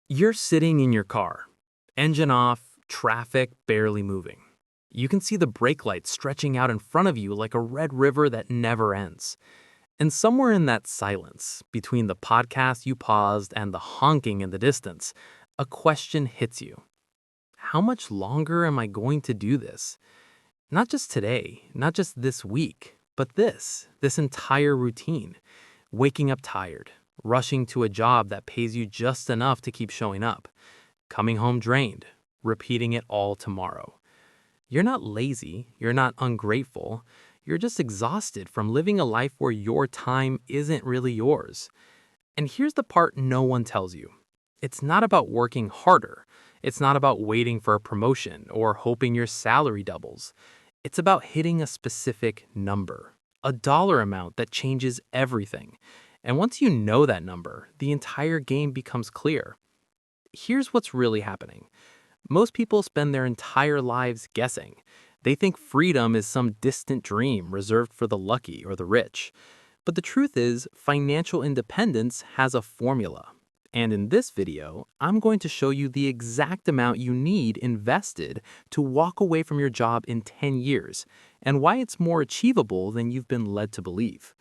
You're sitting in your car, engine off, traffic barely moving. You can see the brake lights stretching out in front of you like a red river that never ends. And somewhere in that silence, between the podcast you paused and the honking in the distance, a question hits you. How much longer am I going to do this? Not just today, not just this week, but this entire routine. Waking up tired, rushing to a job that pays you just enough to keep showing up, coming home drained, repeating it all tomorrow. You're not lazy, you're not ungrateful, you're just exhausted from living a life where your time isn't really yours. And here's the part no one tells you. It's not about working harder. It's not about waiting for a promotion or hoping your salary doubles. It's about hitting a specific number, a dollar amount that changes everything. And once you know that number, the entire game becomes clear. Here's what's really happening. Most people spend their entire lives guessing. They think freedom is some distant dream reserved for the lucky or the rich. But the truth is, financial independence has a formula. And in this video, I'm going to show you the exact amount you need invested to walk away from your job in 10 years, and why it's more achievable than you've been led to believe.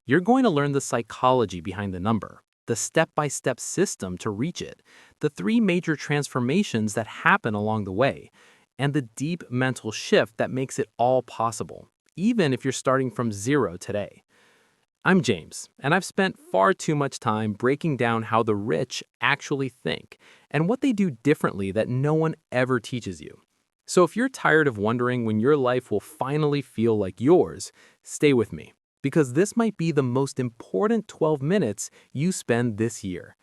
You're going to learn the psychology behind the number, the step-by-step system to reach it, the three major transformations that happen along the way, and the deep mental shift that makes it all possible, even if you're starting from zero today. I'm James, and I've spent far too much time breaking down how the rich actually think and what they do differently that no one ever teaches you. So if you're tired of wondering when your life will finally feel like yours, stay with me, because this might be the most important 12 minutes you spend this year.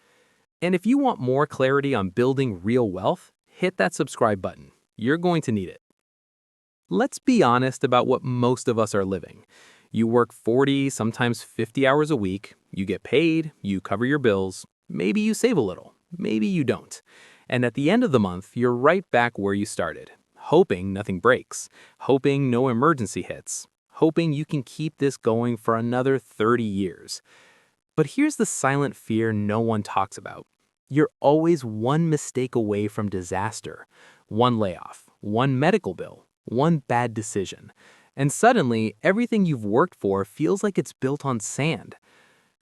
And if you want more clarity on building real wealth, hit that subscribe button. You're going to need it. Let's be honest about what most of us are living. You work 40, sometimes 50 hours a week, you get paid, you cover your bills, maybe you save a little, maybe you don't. And at the end of the month, you're right back where you started, hoping nothing breaks, hoping no emergency hits, hoping you can keep this going for another 30 years. But here's the silent fear no one talks about. You're always one mistake away from disaster, one layoff, one medical bill, one bad decision. And suddenly, everything you've worked for feels like it's built on sand.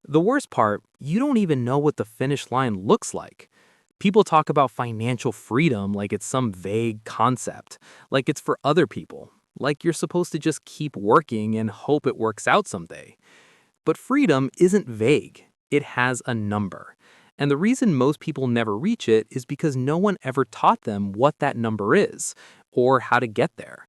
The worst part, you don't even know what the finish line looks like. People talk about financial freedom like it's some vague concept, like it's for other people, like you're supposed to just keep working and hope it works out someday. But freedom isn't vague. It has a number. And the reason most people never reach it is because no one ever taught them what that number is or how to get there.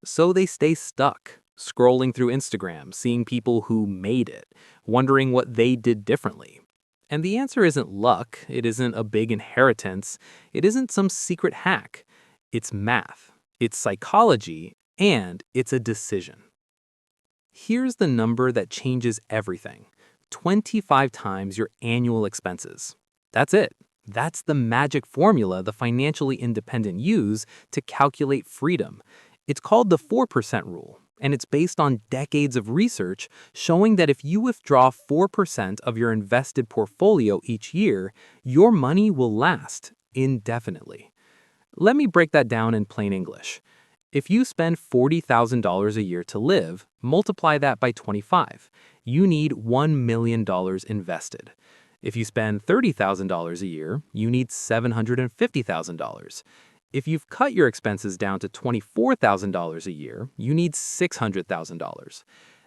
So they stay stuck, scrolling through Instagram, seeing people who made it, wondering what they did differently. And the answer isn't luck, it isn't a big inheritance, it isn't some secret hack. It's math, it's psychology, and it's a decision. Here's the number that changes everything: 25 times your annual expenses. That's it. That's the magic formula the financially independent use to calculate freedom. It's called the 4% rule, and it's based on decades of research showing that if you withdraw 4% of your invested portfolio each year, your money will last indefinitely. Let me break that down in plain English. If you spend $40,000 a year to live, multiply that by 25. You need $1 million invested. If you spend $30,000 a year, you need $750,000. If you've cut your expenses down to $24,000 a year, you need $600,000.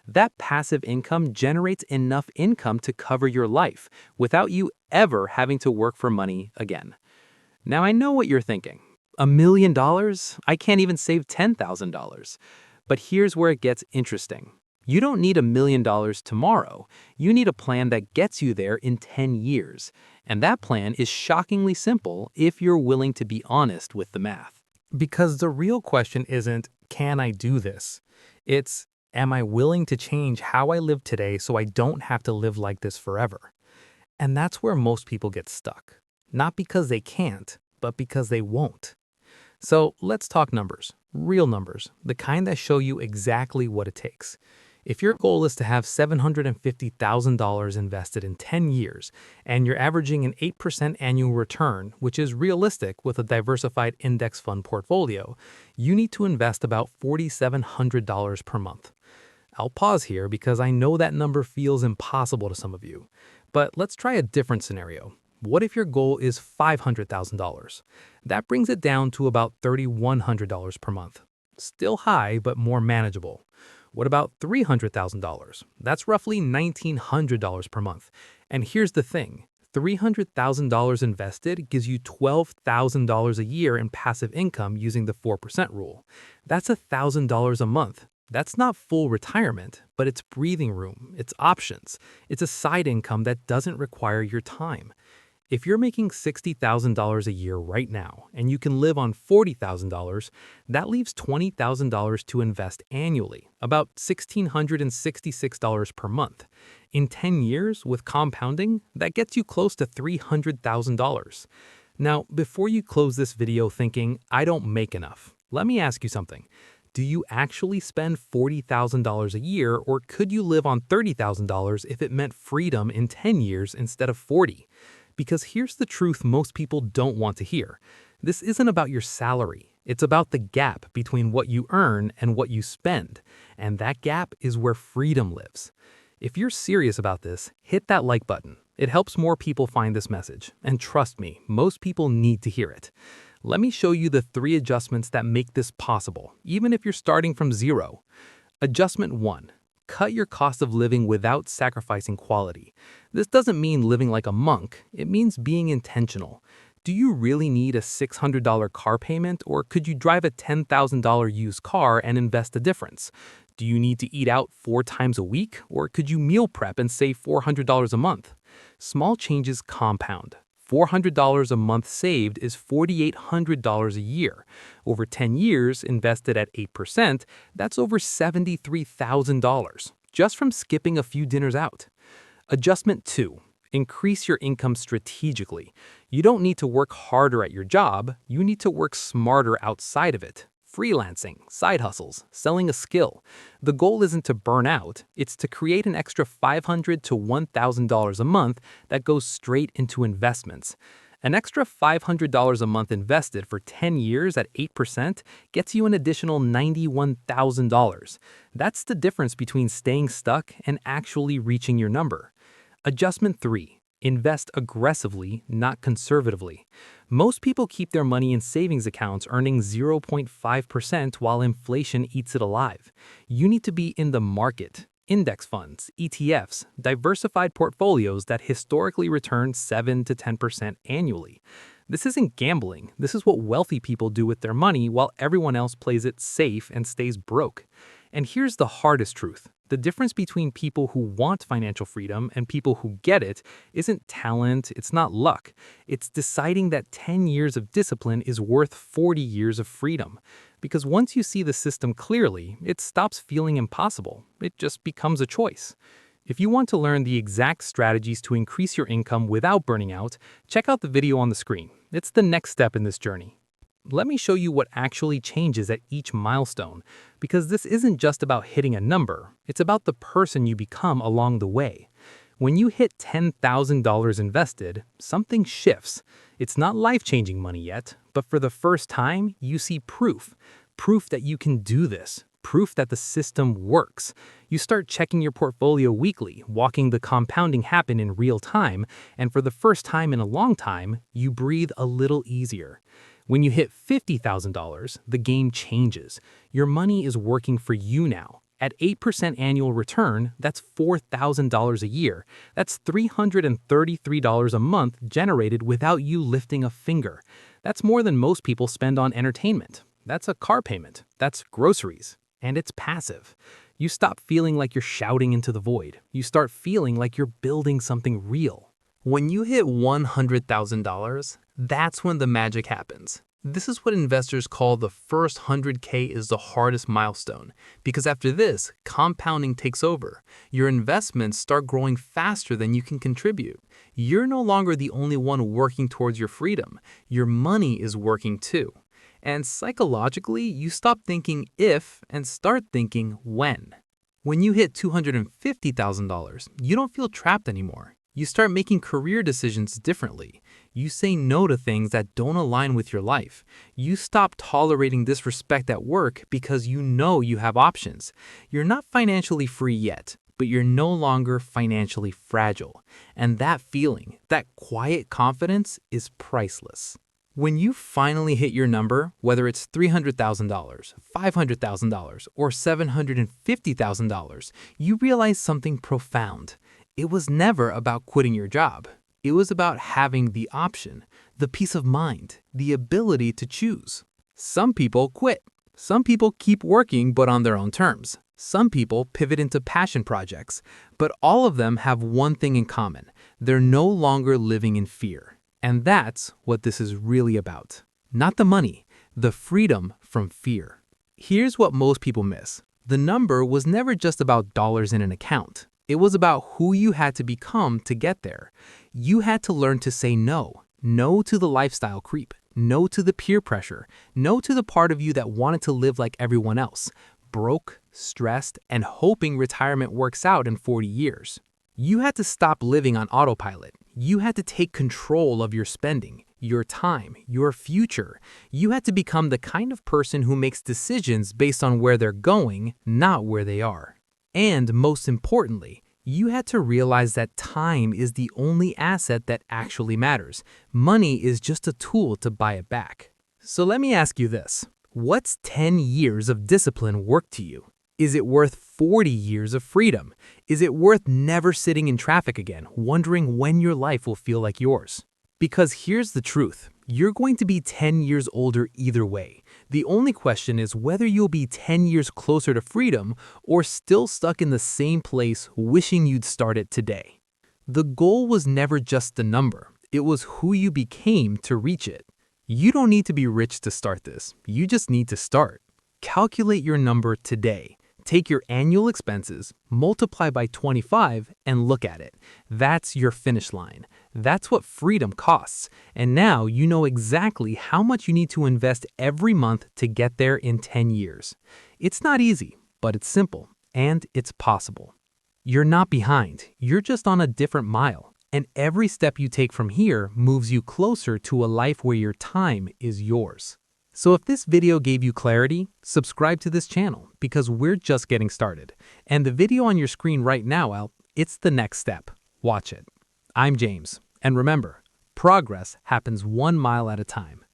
That passive income generates enough income to cover your life without you ever having to work for money again. Now I know what you're thinking. $1 million? I can't even save $10,000. But here's where it gets interesting. You don't need $1 million tomorrow. You need a plan that gets you there in 10 years. And that plan is shockingly simple if you're willing to be honest with the math. Because the real question isn't, can I do this? It's, am I willing to change how I live today so I don't have to live like this forever? And that's where most people get stuck. Not because they can't, but because they won't. So let's talk numbers, real numbers, the kind that show you exactly what it takes. If your goal is to have $750,000 invested in 10 years and you're averaging an 8% annual return, which is realistic with a diversified index fund portfolio, you need to invest about $4,700 per month. I'll pause here because I know that number feels impossible to some of you. But let's try a different scenario. What if your goal is $500,000? That brings it down to about $3,100 per month. Still high, but more manageable. What about $300,000? That's roughly $1,900 per month. And here's the thing. $300,000 invested gives you $12,000 a year in passive income using the 4% rule. That's $1,000 a month. That's not full retirement, but it's breathing room, it's options. It's a side income that doesn't require your time. If you're making $60,000 a year right now and you can live on $40,000, that leaves $20,000 to invest annually, about $1,666 per month. In 10 years, with compounding, that gets you close to $300,000. Now, before you close this video thinking, I don't make enough, let me ask you something. Do you actually spend $40,000 a year, or could you live on $30,000 if it meant freedom in 10 years instead of 40? Because here's the truth most people don't want to hear. This isn't about your salary. It's about the gap between what you earn and what you spend. And that gap is where freedom lives. If you're serious about this, hit that like button. It helps more people find this message. And trust me, most people need to hear it. Let me show you the 3 adjustments that make this possible, even if you're starting from zero. Adjustment 1. Cut your cost of living without sacrificing quality. This doesn't mean living like a monk, it means being intentional. Do you really need a $600 car payment, or could you drive a $10,000 used car and invest the difference? Do you need to eat out 4 times a week, or could you meal prep and save $400 a month? Small changes compound. $400 a month saved is $4,800 a year. Over 10 years, invested at 8%, that's over $73,000, just from skipping a few dinners out. Adjustment 2. Increase your income strategically. You don't need to work harder at your job, you need to work smarter outside of it. Freelancing, side hustles, selling a skill. The goal isn't to burn out, it's to create an extra $500 to $1,000 a month that goes straight into investments. An extra $500 a month invested for 10 years at 8% gets you an additional $91,000. That's the difference between staying stuck and actually reaching your number. Adjustment 3. Invest aggressively, not conservatively. Most people keep their money in savings accounts earning 0.5% while inflation eats it alive. You need to be in the market. Index funds, ETFs, diversified portfolios that historically return 7 to 10% annually. This isn't gambling. This is what wealthy people do with their money while everyone else plays it safe and stays broke. And here's the hardest truth. The difference between people who want financial freedom and people who get it isn't talent, it's not luck. It's deciding that 10 years of discipline is worth 40 years of freedom. Because once you see the system clearly, it stops feeling impossible. It just becomes a choice. If you want to learn the exact strategies to increase your income without burning out, check out the video on the screen. It's the next step in this journey. Let me show you what actually changes at each milestone, because this isn't just about hitting a number, it's about the person you become along the way. When you hit $10,000 invested, something shifts. It's not life-changing money yet, but for the first time, you see proof. Proof that you can do this. Proof that the system works. You start checking your portfolio weekly, watching the compounding happen in real time, and for the first time in a long time, you breathe a little easier. When you hit $50,000, the game changes. Your money is working for you now. At 8% annual return, that's $4,000 a year. That's $333 a month generated without you lifting a finger. That's more than most people spend on entertainment. That's a car payment. That's groceries. And it's passive. You stop feeling like you're shouting into the void. You start feeling like you're building something real. When you hit $100,000, that's when the magic happens. This is what investors call the first 100K is the hardest milestone, because after this, compounding takes over. Your investments start growing faster than you can contribute. You're no longer the only one working towards your freedom. Your money is working too. And psychologically, you stop thinking if and start thinking when. When you hit $250,000, you don't feel trapped anymore. You start making career decisions differently. You say no to things that don't align with your life. You stop tolerating disrespect at work because you know you have options. You're not financially free yet, but you're no longer financially fragile. And that feeling, that quiet confidence, is priceless. When you finally hit your number, whether it's $300,000, $500,000, or $750,000, you realize something profound. It was never about quitting your job. It was about having the option, the peace of mind, the ability to choose. Some people quit. Some people keep working but on their own terms. Some people pivot into passion projects. But all of them have one thing in common. They're no longer living in fear. And that's what this is really about. Not the money, the freedom from fear. Here's what most people miss. The number was never just about dollars in an account. It was about who you had to become to get there. You had to learn to say no. No to the lifestyle creep. No to the peer pressure. No to the part of you that wanted to live like everyone else. Broke, stressed, and hoping retirement works out in 40 years. You had to stop living on autopilot. You had to take control of your spending, your time, your future. You had to become the kind of person who makes decisions based on where they're going, not where they are. And most importantly, you had to realize that time is the only asset that actually matters. Money is just a tool to buy it back. So let me ask you this. What's 10 years of discipline worth to you? Is it worth 40 years of freedom? Is it worth never sitting in traffic again, wondering when your life will feel like yours? Because here's the truth. You're going to be 10 years older either way. The only question is whether you'll be 10 years closer to freedom or still stuck in the same place wishing you'd started today. The goal was never just the number. It was who you became to reach it. You don't need to be rich to start this. You just need to start. Calculate your number today. Take your annual expenses, multiply by 25, and look at it. That's your finish line. That's what freedom costs. And now you know exactly how much you need to invest every month to get there in 10 years. It's not easy, but it's simple, and it's possible. You're not behind. You're just on a different mile. And every step you take from here moves you closer to a life where your time is yours. So if this video gave you clarity, subscribe to this channel because we're just getting started. And the video on your screen right now, it's the next step. Watch it. I'm James. And remember, progress happens 1 mile at a time.